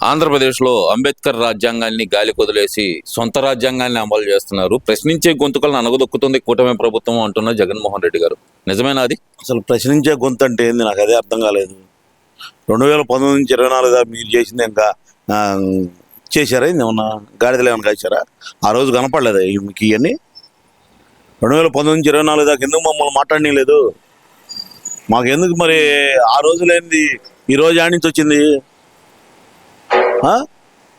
ఆంధ్రప్రదేశ్లో అంబేద్కర్ రాజ్యాంగాన్ని గాలి కొదిలేసి సొంత రాజ్యాంగాన్ని అమలు చేస్తున్నారు. ప్రశ్నించే గొంతుకలను అనగదొక్కుతుంది కూటమి ప్రభుత్వం అంటున్న జగన్మోహన్ రెడ్డి గారు. నిజమేనా అది? అసలు ప్రశ్నించే గొంతు అంటే ఏంది నాకు అదే అర్థం కాలేదు. 2019 నుంచి 24 మీరు చేసింది ఇంకా చేశారా? ఏమన్నా గాడిదలు ఏమైనా కాశారా? ఆ రోజు కనపడలేదా మీకు ఇవన్నీ? 2019 నుంచి 24 దాకా ఎందుకు మమ్మల్ని మాట్లాడలేదు? మాకు ఎందుకు మరి ఆ రోజులేంది ఈ రోజు ఆడి నుంచి వచ్చింది?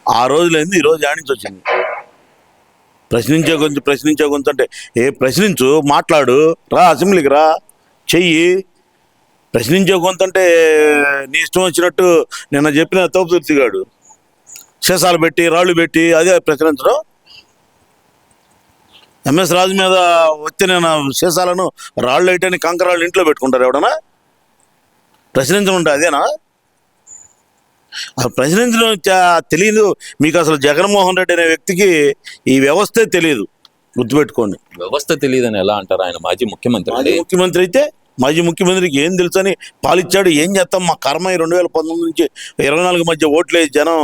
ఆ రోజులేంది ఈ రోజు ఆడి నుంచి వచ్చింది? ప్రశ్నించే గొంతు అంటే ప్రశ్నించు, మాట్లాడు, రా అసెంబ్లీకి రా, చెయ్యి. ప్రశ్నించే గొంతు అంటే నీ ఇష్టం వచ్చినట్టు నిన్న చెప్పిన తోపుదుర్తిగాడు శేషాలు పెట్టి రాళ్ళు పెట్టి అదే ప్రశ్నించడం. ఎంఎస్ రాజు మీద వచ్చి నేను శేషాలను రాళ్ళు వేయటానికి కంకరాళ్ళు ఇంట్లో పెట్టుకుంటారు ఎవడన్నా? ప్రశ్నించడం అదేనా? ప్రశ్నించడం తెలియదు మీకు. అసలు జగన్మోహన్ రెడ్డి అనే వ్యక్తికి ఈ వ్యవస్థే తెలియదు, గుర్తుపెట్టుకోండి. వ్యవస్థ తెలియదని ఎలా అంటారు? ఆయన మాజీ ముఖ్యమంత్రి అయితే మాజీ ముఖ్యమంత్రికి ఏం తెలుసని పాలిచ్చాడు. ఏం చేస్తాం, మా కర్మ 2019 నుంచి 24 మధ్య ఓట్లేసి జనం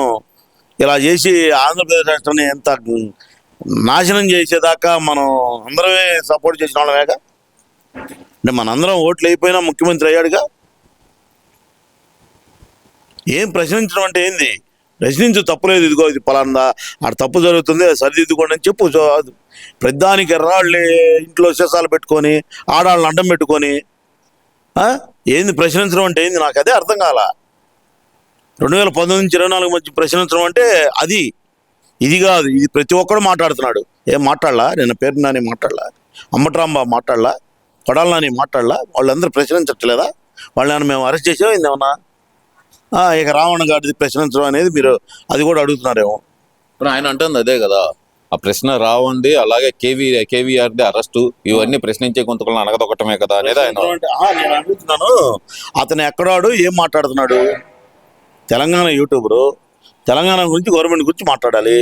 ఇలా చేసి ఆంధ్రప్రదేశ్ రాష్ట్రాన్ని ఎంత నాశనం చేసేదాకా మనం అందరమే సపోర్ట్ చేసిన వాళ్ళమేగా. అంటే మనందరం ఓట్లు అయిపోయినా ముఖ్యమంత్రి అయ్యాడుగా. ఏం ప్రశ్నించడం అంటే ఏంది? ప్రశ్నించు, తప్పులేదు, ఇదిగో ఇది పలాందా, ఆడ తప్పు జరుగుతుంది, సరిదిద్దుకోండి అని చెప్పు. ప్రధానికి ఎర్రాళ్ళు ఇంట్లో శేషాలు పెట్టుకొని ఆడాళ్ళని అడ్డం పెట్టుకొని ఏంది ప్రశ్నించడం అంటే ఏంది? నాకు అదే అర్థం కాల. 2019 నుంచి 24 మధ్య ప్రశ్నించడం అంటే అది ఇది కాదు. ఇది ప్రతి ఒక్కడు మాట్లాడుతున్నాడు. ఏం మాట్లాడలా? నిన్న పేరు నాని మాట్లాడలా, అంబట్రాంబా మాట్లాడలా, కొడాల నాని మాట్లాడలా? వాళ్ళందరూ ప్రశ్నించట్లేదా? వాళ్ళని మేము అరెస్ట్ చేసాం ఏందేమన్నా? ఇక రావణ గాడిది ప్రశ్నించడం అనేది మీరు అది కూడా అడుగుతున్నారేమో. ఇప్పుడు ఆయన అంటుంది అదే కదా, ఆ ప్రశ్న రావండి. అలాగే కేవీఆర్ది అరెస్టు, ఇవన్నీ ప్రశ్నించే గొంతుకలను అనగదొక్కటమే కదా అనేది ఆయన. నేను అడుగుతున్నాను, అతను ఎక్కడాడు, ఏం మాట్లాడుతున్నాడు? తెలంగాణ యూట్యూబరు తెలంగాణ గురించి, గవర్నమెంట్ గురించి మాట్లాడాలి.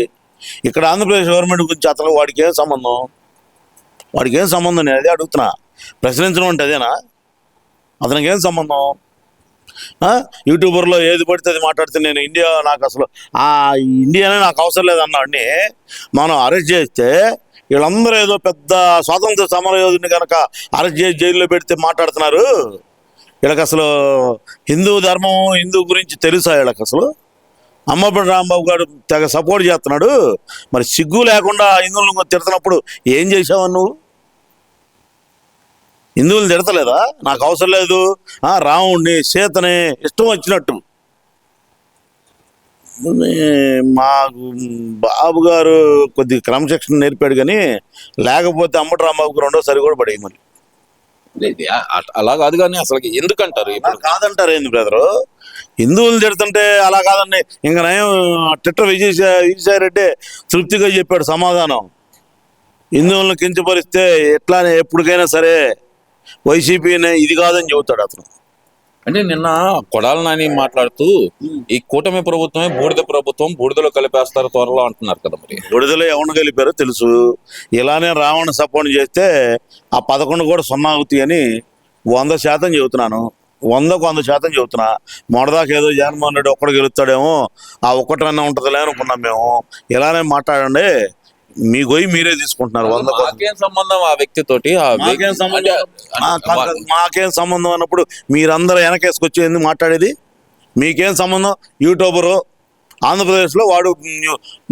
ఇక్కడ ఆంధ్రప్రదేశ్ గవర్నమెంట్ గురించి అతను వాడికి ఏం సంబంధం? నేను అదే అడుగుతున్నా. ప్రశ్నించడం అంటే అదేనా? అతనికి ఏం సంబంధం? యూట్యూబర్లో ఏది పడితే అది మాట్లాడితే నేను ఇండియా, నాకు అసలు ఇండియానే నాకు అవసరం లేదన్నాడిని మనం అరెస్ట్ చేస్తే వీళ్ళందరూ ఏదో పెద్ద స్వాతంత్ర సమరయోధుని కనుక అరెస్ట్ చేసి జైల్లో పెడితే మాట్లాడుతున్నారు. వీళ్ళకి అసలు హిందూ ధర్మం, హిందూ గురించి తెలుసా వీళ్ళకి? అసలు అమ్మపడి రాంబాబు గారు తెగ సపోర్ట్ చేస్తున్నాడు. మరి సిగ్గు లేకుండా హిందువులను తిడుతున్నప్పుడు ఏం చేసావు నువ్వు? హిందువులు తిడతలేదా? నాకు అవసరం లేదు, రాముడిని సీతని ఇష్టం వచ్చినట్టు. మాకు బాబు గారు కొద్దిగా క్రమశిక్షణ నేర్పాడు, కానీ లేకపోతే అంబటి రాంబాబుకి రెండోసారి కూడా పడేయి. మరి అలా కాదు, కానీ అసలు ఎందుకంటారు? కాదంటారు ఏంది బ్రదరు? హిందువులు తిడుతుంటే అలా కాదండి. ఇంకా నయం ట్విట్టర్ విజయసాయి రెడ్డి తృప్తిగా చెప్పాడు సమాధానం. హిందువులను కించపరిస్తే ఎట్లానే ఎప్పటికైనా సరే వైసీపీనే ఇది కాదని చెబుతాడు అతను. అంటే నిన్న కొడాల నాని మాట్లాడుతూ ఈ కూటమి ప్రభుత్వమే బూడిద ప్రభుత్వం, బూడిదలో కలిపేస్తారు త్వరలో అంటున్నారు కదా. మరి బూడిదలో ఎవరిని కలిపారో తెలుసు. ఇలానే రావణ సపోర్ట్ చేస్తే ఆ 11 కూడా 0 అవుతాయి అని 100% చెబుతున్నాను. 100% చెబుతున్నా. మొదదాకా ఏదో జగన్మోహన్ రెడ్డి ఒక్కడు గెలుస్తాడేమో, ఆ ఒక్కటన్నా ఉంటుందిలే అనుకున్నాం మేము. ఇలానే మాట్లాడండి, మీ గొయ్యి మీరే తీసుకుంటున్నారు. 100% సంబంధం ఆ వ్యక్తితోటి? మాకేం సంబంధం అన్నప్పుడు మీరందరూ వెనకేసుకొచ్చి ఎందుకు మాట్లాడేది? మీకేం సంబంధం? యూట్యూబరు ఆంధ్రప్రదేశ్లో వాడు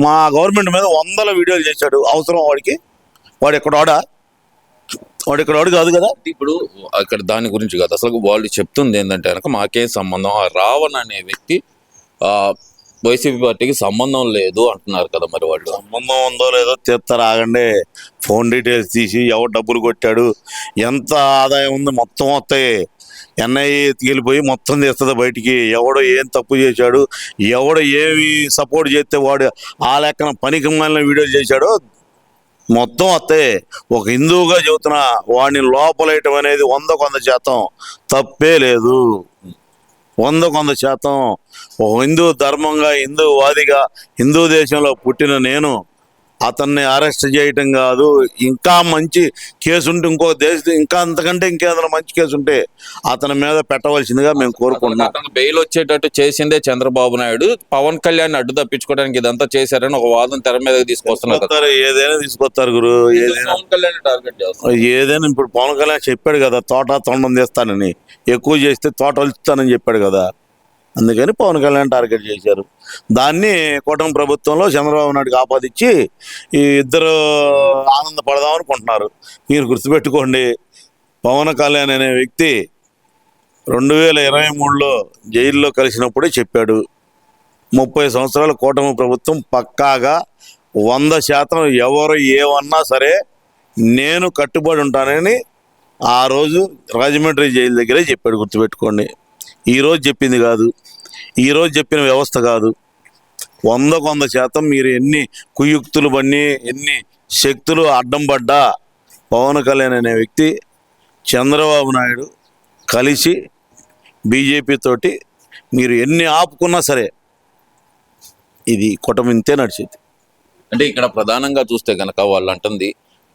మా గవర్నమెంట్ మీద 100 వీడియోలు చేశాడు. అవసరం వాడికి? వాడు ఇక్కడ కాదు కదా. ఇప్పుడు అక్కడ దాని గురించి కాదు, అసలు వాళ్ళు చెప్తుంది ఏంటంటే కనుక మాకేం సంబంధం, ఆ రావణ్ అనే వ్యక్తి వైసీపీ పార్టీకి సంబంధం లేదు అంటున్నారు కదా. మరి వాళ్ళు సంబంధం ఉందో లేదో తీస్తారు, ఆగండి. ఫోన్ డీటెయిల్స్ తీసి ఎవరు డబ్బులు కొట్టాడు, ఎంత ఆదాయం ఉంది మొత్తం వస్తాయి. ఎన్ఐఏ ఎత్తుకెళ్ళిపోయి మొత్తం తీస్తుంది బయటికి. ఎవడో ఏం తప్పు చేశాడు, ఎవడో ఏమి సపోర్ట్ చేస్తే వాడు ఆ లెక్కన పనికి మాలిన వీడియోలు చేశాడో మొత్తం వస్తాయి. ఒక హిందువుగా చెబుతున్నా, వాడిని లోపలేయటం అనేది 100% తప్పే లేదు. 100% ఒక హిందూ ధర్మంగా, హిందూ వాదిగా, హిందూ దేశంలో పుట్టిన నేను అతన్ని అరెస్ట్ చేయటం కాదు, ఇంకా మంచి కేసు ఉంటే ఇంకో ఇంకా అంతకంటే ఇంకేదైనా మంచి కేసు ఉంటే అతని మీద పెట్టవలసిందిగా మేము కోరుకుంటున్నాం. అతను బెయిల్ వచ్చేటట్టు చేసిందే చంద్రబాబు నాయుడు. పవన్ కళ్యాణ్ అడ్డు తప్పించుకోవడానికి ఇదంతా చేశారని ఒక వాదన తెర మీద తీసుకొస్తున్నారు కదా. ఏదైనా తీసుకొస్తారు గురు, ఏదైనా పవన్ కళ్యాణ్ టార్గెట్ చేస్తారు. ఏదైనా. ఇప్పుడు పవన్ కళ్యాణ్ చెప్పాడు కదా, తోట తొండం తీస్తానని, ఎక్కువ చేస్తే తోట వలుస్తానని చెప్పాడు కదా, అందుకని పవన్ కళ్యాణ్ టార్గెట్ చేశారు. దాన్ని కూటమి ప్రభుత్వంలో చంద్రబాబు నాయుడుకి ఆపాదించి ఈ ఇద్దరు ఆనందపడదాం అనుకుంటున్నారు. మీరు గుర్తుపెట్టుకోండి, పవన్ కళ్యాణ్ అనే వ్యక్తి 2023లో జైల్లో కలిసినప్పుడే చెప్పాడు, 30 సంవత్సరాల కూటమి ప్రభుత్వం పక్కాగా 100% ఎవరు ఏమన్నా సరే నేను కట్టుబడి ఉంటానని ఆ రోజు రాజమండ్రి జైలు దగ్గరే చెప్పాడు. గుర్తుపెట్టుకోండి, ఈరోజు చెప్పింది కాదు, ఈరోజు చెప్పిన వ్యవస్థ కాదు. 100% మీరు ఎన్ని కుయుక్తులు పన్ని, ఎన్ని శక్తులు అడ్డం పడ్డా పవన్ కళ్యాణ్ అనే వ్యక్తి చంద్రబాబు నాయుడు కలిసి బీజేపీ తోటి మీరు ఎన్ని ఆపుకున్నా సరే ఇది కూటమి ఇంతే నడిచేది. అంటే ఇక్కడ ప్రధానంగా చూస్తే కనుక వాళ్ళు అంటుంది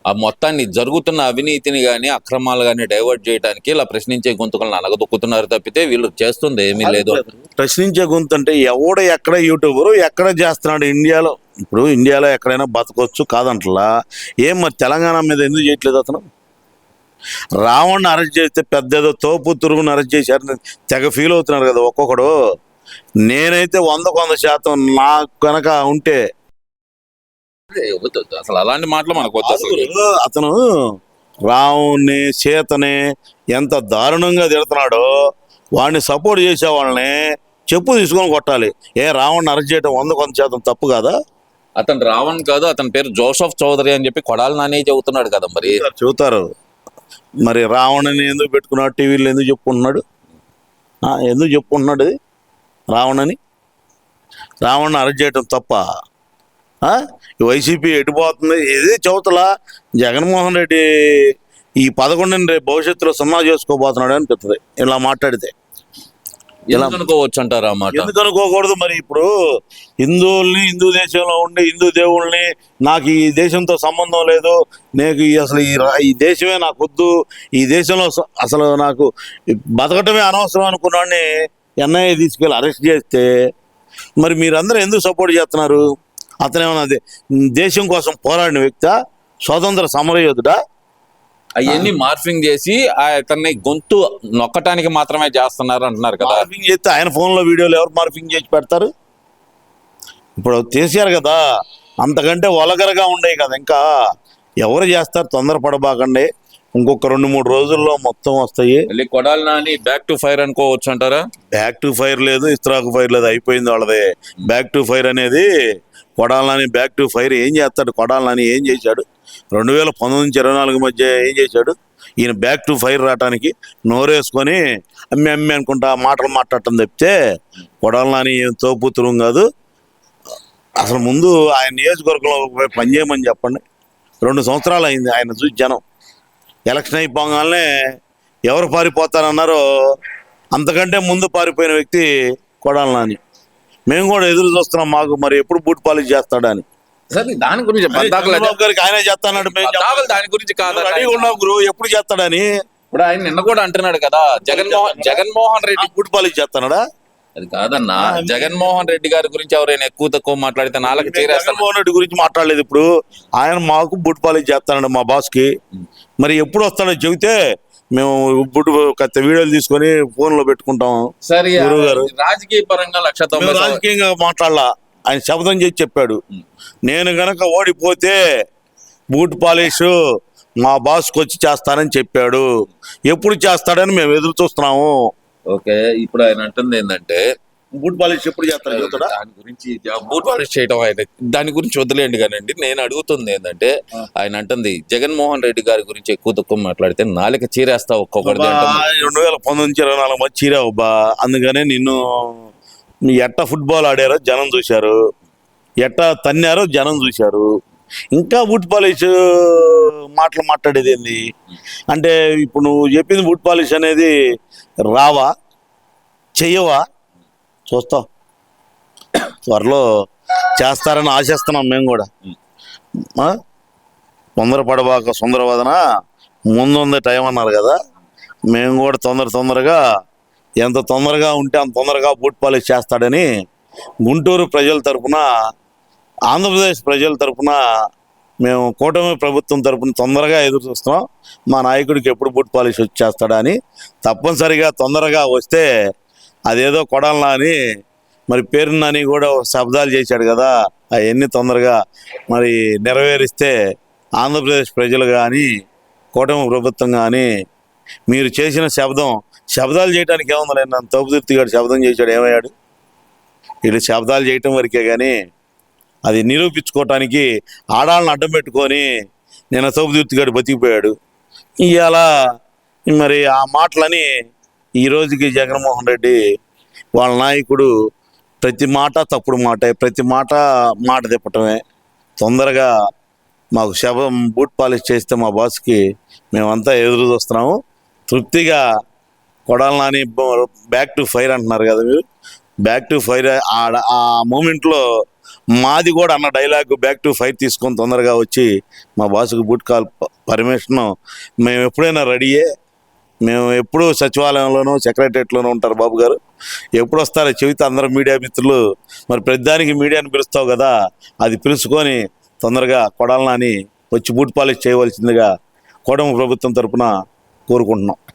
ఆ మొత్తాన్ని జరుగుతున్న అవినీతిని కానీ అక్రమాలు కానీ డైవర్ట్ చేయడానికి ఇలా ప్రశ్నించే గొంతుకలను అనగదొక్కుతున్నారు తప్పితే వీళ్ళు చేస్తుంది ఏమీ లేదు. ప్రశ్నించే గొంతు అంటే ఎవడ ఎక్కడ యూట్యూబరు ఎక్కడ చేస్తున్నాడు ఇండియాలో. ఇప్పుడు ఇండియాలో ఎక్కడైనా బతకొచ్చు కాదంటలా, ఏం మరి తెలంగాణ మీద ఎందుకు చేయట్లేదు అతను? రావణ్ని అరెస్ట్ చేస్తే పెద్ద ఏదో తోపు తురుగుని అరెస్ట్ చేశారని తెగ ఫీల్ అవుతున్నారు కదా ఒక్కొక్కడు. నేనైతే 100% నాకు కనుక ఉంటే అసలు అలాంటి మాటలు మనకు వద్దు అసలు. అతను రావుని సీతని ఎంత దారుణంగా తిడుతున్నాడో వాడిని సపోర్ట్ చేసే వాళ్ళని చెప్పు తీసుకొని కొట్టాలి. రావణ్ని అరెస్ట్ చేయడం 100% తప్పు కాదా? అతను రావణ్ కాదు, అతని పేరు జోసఫ్ చౌదరి అని చెప్పి కొడాలి నాని చెబుతున్నాడు కదా. మరి చెబుతారు, మరి రావణ్ని ఎందుకు పెట్టుకున్నాడు, టీవీలో ఎందుకు చెప్పుకుంటున్నాడు, ఎందుకు చెప్పుకుంటున్నాడు ఇది రావణ్ని? రావణ్ని అరెస్ట్ చేయడం తప్ప? వైసీపీ ఎటుపోతుంది? ఇది చౌతల జగన్మోహన్ రెడ్డి ఈ 11ని రేపు భవిష్యత్తులో 0 చేసుకోబోతున్నాడు అనిపిస్తుంది ఇలా మాట్లాడితే. ఎలా అనుకోవచ్చు అంటారు ఆ మాట? ఎందుకు అనుకోకూడదు? మరి ఇప్పుడు హిందువుల్ని, హిందూ దేశంలో ఉండి హిందూ దేవుళ్ళని, నాకు ఈ దేశంతో సంబంధం లేదు, నాకు అసలు ఈ దేశమే నాకు వద్దు, ఈ దేశంలో అసలు నాకు బతకటమే అనవసరం అనుకున్నాడిని ఎన్ఐఏ తీసుకెళ్ళి అరెస్ట్ చేస్తే మరి మీరందరూ ఎందుకు సపోర్ట్ చేస్తున్నారు? అతనేమన్నా దేశం కోసం పోరాడిన వ్యక్తా, స్వాతంత్ర సమరయోధుడా? అవన్నీ మార్ఫింగ్ చేసి అతన్ని గొంతు నొక్కటానికి మాత్రమే చేస్తున్నారు అంటున్నారు కదా. మార్ఫింగ్ చేస్తే ఆయన ఫోన్లో వీడియోలు ఎవరు మార్ఫింగ్ చేసి పెడతారు? ఇప్పుడు తీసారు కదా, అంతకంటే వలగరగా ఉండేవి కదా. ఇంకా ఎవరు చేస్తారు? తొందరపడబాకండి, ఇంకొక 2-3 రోజుల్లో మొత్తం వస్తాయి. Kodali Nani back to fire అనుకోవచ్చు అంటారా? బ్యాక్ టు ఫైర్ లేదు, ఇస్త్రాకు ఫైర్ లేదు, అయిపోయింది వాళ్ళది. బ్యాక్ టు ఫైర్ అనేది Kodali Nani back to fire ఏం చేస్తాడు? కొడాలి నాని ఏం చేశాడు? 2019 నుంచి 24 మధ్య ఏం చేశాడు? ఈయన బ్యాక్ టు ఫైర్ రావడానికి నోరేసుకొని అమ్మి అమ్మి అనుకుంటా మాటలు మాట్లాడటం తప్పితే కొడాలి నాని ఏం తోపుతురం కాదు. అసలు ముందు ఆయన నియోజకవర్గంలో పనిచేయమని చెప్పండి. 2 సంవత్సరాలు అయింది ఆయన చూసి జనం. ఎలక్షన్ అయిపోగానే ఎవరు పారిపోతారన్నారో అంతకంటే ముందు పారిపోయిన వ్యక్తి కొడాలి నాని. మేము కూడా ఎదురు చూస్తున్నాం, మాకు మరి ఎప్పుడు బూట్ పాలిష్ చేస్తాడని. దాని గురించి గారికి ఆయన చేస్తాడు, దాని గురించి కాదు గురు ఎప్పుడు చేస్తాడని. ఇప్పుడు ఆయన నిన్న కూడా అంటున్నాడు కదా, జగన్మోహన్ రెడ్డి బూట్ పాలిష్ చేస్తాడా? అది కాదన్నా, జగన్మోహన్ రెడ్డి గారి గురించి ఎవరైనా ఎక్కువ తక్కువ మాట్లాడితే నాలుగు జగన్మోహన్ రెడ్డి గురించి మాట్లాడలేదు. ఇప్పుడు ఆయన మాకు బూట్ పాలిష్ చేస్తాడు మా బాస్ కి. మరి ఎప్పుడు వస్తాడో చెబితే మేము బుట్టు కొత్త వీడియోలు తీసుకొని ఫోన్ లో పెట్టుకుంటాం. సరే గారు రాజకీయ పరంగా రాజకీయంగా మాట్లాడాల. ఆయన శబ్దం చేసి చెప్పాడు, నేను గనక ఓడిపోతే బూట్ పాలిష్ మా బాస్కి వచ్చి చేస్తానని చెప్పాడు. ఎప్పుడు చేస్తాడని మేము ఎదురు చూస్తున్నాము. ఓకే, ఇప్పుడు ఆయన అంటుంది ఏంటంటే బూట్ పాలిష్ ఎప్పుడు చేస్తాడు? దాని గురించి బూట్ పాలిష్ చేయడం ఆయన దాని గురించి వదిలేండి కానండి. నేను అడుగుతుంది ఏంటంటే ఆయన అంటుంది జగన్మోహన్ రెడ్డి గారి గురించి ఎక్కువ తక్కువ మాట్లాడితే నాలుక చీరేస్తా ఒక్కొక్కటి. 2019 నుంచి 24 మధ్య చీరావు బా. అందుకనే నిన్ను ఎట్ట ఫుట్బాల్ ఆడారో జనం చూశారు, ఎట్ట తన్నారో జనం చూశారు. ఇంకా బూట్ పాలిష్ మాటలు మాట్లాడేది ఏంది అంటే, ఇప్పుడు నువ్వు చెప్పింది బూట్ పాలిష్ అనేది రావా, చెయ్యవా? చూస్తాం, త్వరలో చేస్తారని ఆశిస్తున్నాం మేము కూడా. ఆ? తొందరపడబాక సుందరవదన, ముందుంది టైం అన్నారు కదా, మేము కూడా తొందరగా ఎంత తొందరగా ఉంటే అంత తొందరగా బూట్ పాలిష్ చేస్తాడని గుంటూరు ప్రజల తరపున, ఆంధ్రప్రదేశ్ ప్రజల తరపున, మేము కూటమి ప్రభుత్వం తరపున తొందరగా ఎదురు చూస్తున్నాం. మా నాయకుడికి ఎప్పుడు బూట్ పాలిష్ వచ్చేస్తాడా అని. తప్పనిసరిగా తొందరగా వస్తే అదేదో కొడాలనా అని మరి పేరు నాని కూడా శబ్దాలు చేశాడు కదా, అవన్నీ తొందరగా మరి నెరవేరిస్తే ఆంధ్రప్రదేశ్ ప్రజలు కానీ కూటమి ప్రభుత్వం కానీ మీరు చేసిన శబ్దాలు చేయడానికి ఏముంది, నన్ను తప్పుదిర్తిగాడు శబ్దం చేశాడు, ఏమయ్యాడు? వీళ్ళు శబ్దాలు చేయటం వరకే కానీ అది నిరూపించుకోవటానికి ఆడాళ్ళని అడ్డం పెట్టుకొని నేను తప్పుదిర్తిగాడు బతికిపోయాడు. ఇవాళ మరి ఆ మాటలని ఈ రోజుకి జగన్మోహన్ రెడ్డి వాళ్ళ నాయకుడు ప్రతి మాట తప్పుడు మాటే, ప్రతి మాట తిప్పటమే. తొందరగా మాకు బూట్ పాలిష్ చేస్తే మా బాస్కి మేమంతా ఎదురు చూస్తున్నాము. తృప్తిగా కొడాలని బ్యాక్ టు ఫైర్ అంటున్నారు కదా మీరు, బ్యాక్ టు ఫైర్. ఆ మూమెంట్లో మాది కూడా అన్న డైలాగ్ బ్యాక్ టు ఫైర్ తీసుకొని తొందరగా వచ్చి మా బాస్కి బూట్ కాల్ పర్మిషన్ మేము ఎప్పుడైనా రెడీయే. మేము ఎప్పుడూ సచివాలయంలోనూ సెక్రటరియట్లోనూ ఉంటారు బాబు గారు, ఎప్పుడు వస్తారో చెబితే అందరూ మీడియా మిత్రులు మరి ప్రతిదానికి మీడియాని పిలుస్తావు కదా, అది పిలుచుకొని తొందరగా కొడాలని వచ్చి బూట్ పాలిష్ చేయవలసిందిగా కూటమి ప్రభుత్వం తరపున కోరుకుంటున్నాం.